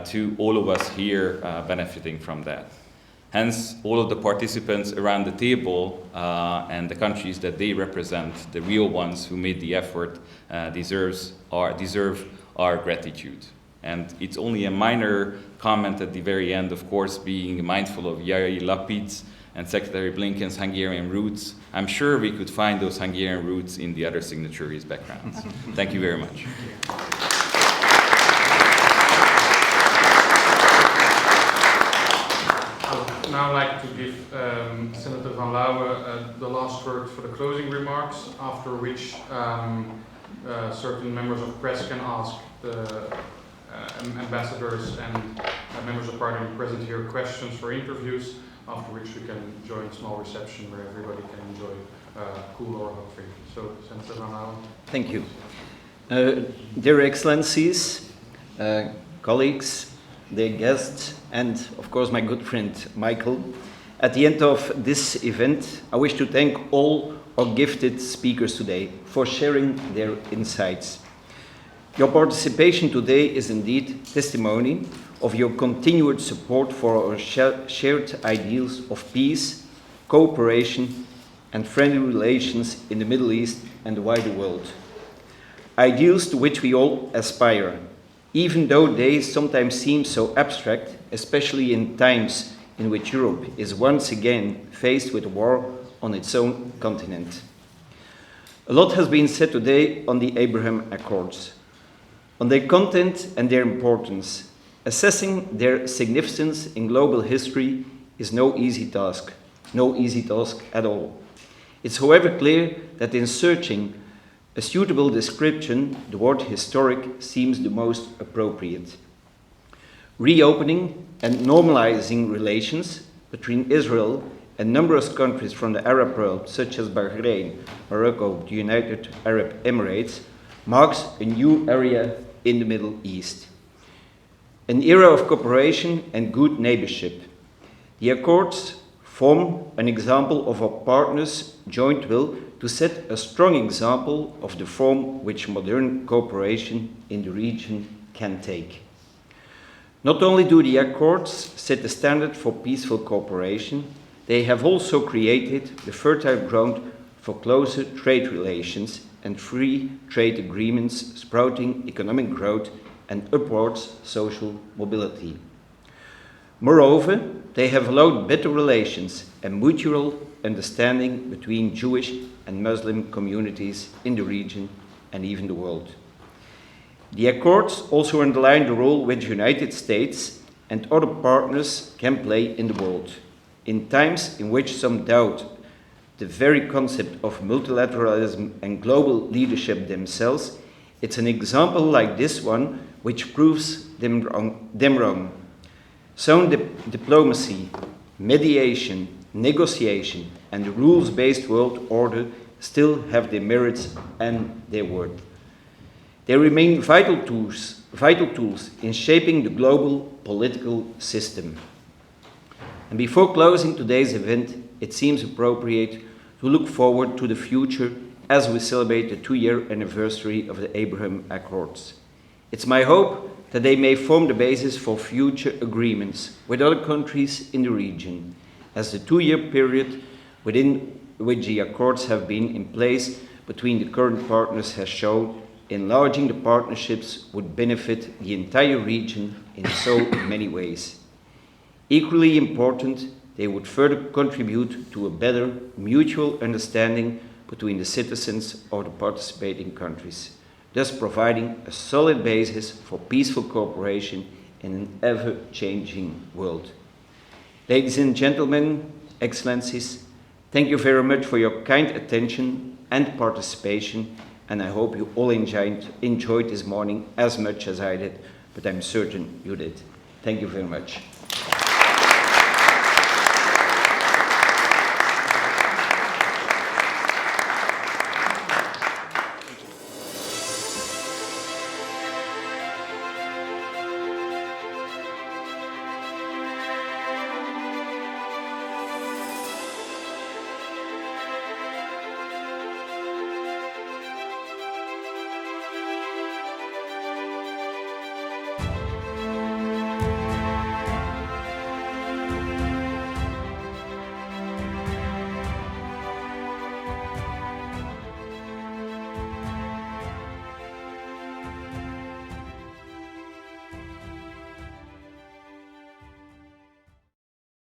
to all of us here benefiting from that. Hence, all of the participants around the table and the countries that they represent, the real ones who made the effort, deserve our gratitude. And it's only a minor comment at the very end, of course, being mindful of Yair Lapid's and Secretary Blinken's Hungarian roots. I'm sure we could find those Hungarian roots in the other signatories' backgrounds. Thank you very much. now like to give Senator Van Lauwe the last word for the closing remarks, after which certain members of press can ask the ambassadors and members of parliament present here questions for interviews, after which we can join a small reception where everybody can enjoy cool or hot drink. So, Senator Van Lauwe. Thank you. Dear Excellencies, colleagues, dear guests, and of course my good friend Michael, at the end of this event, I wish to thank all our gifted speakers today for sharing their insights. Your participation today is indeed testimony of your continued support for our shared ideals of peace, cooperation, and friendly relations in the Middle East and the wider world. Ideals to which we all aspire, even though they sometimes seem so abstract, especially in times in which Europe is once again faced with war on its own continent. A lot has been said today on the Abraham Accords, on their content and their importance. Assessing their significance in global history is no easy task at all. It's however clear that in searching a suitable description, the word historic seems the most appropriate. Reopening and normalizing relations between Israel and numerous countries from the Arab world, such as Bahrain, Morocco, the United Arab Emirates, marks a new area in the Middle East. An era of cooperation and good neighborship. The Accords form an example of our partners' joint will to set a strong example of the form which modern cooperation in the region can take. Not only do the Accords set the standard for peaceful cooperation, they have also created the fertile ground for closer trade relations and free trade agreements sprouting economic growth and upwards social mobility. Moreover, they have allowed better relations and mutual understanding between Jewish and Muslim communities in the region and even the world. The Accords also underline the role which the United States and other partners can play in the world. In times in which some doubt the very concept of multilateralism and global leadership themselves, it's an example like this one which proves them wrong. Sound diplomacy, mediation, negotiation, and the rules-based world order still have their merits and their worth. They remain vital tools in shaping the global political system. And before closing today's event, it seems appropriate to look forward to the future as we celebrate the 2-year anniversary of the Abraham Accords. It's my hope that they may form the basis for future agreements with other countries in the region, as the 2-year period within which the Accords have been in place between the current partners has shown, enlarging the partnerships would benefit the entire region in so many ways. Equally important, they would further contribute to a better mutual understanding between the citizens of the participating countries, thus providing a solid basis for peaceful cooperation in an ever-changing world. Ladies and gentlemen, Excellencies, thank you very much for your kind attention and participation, and I hope you all enjoyed this morning as much as I did, but I'm certain you did. Thank you very much.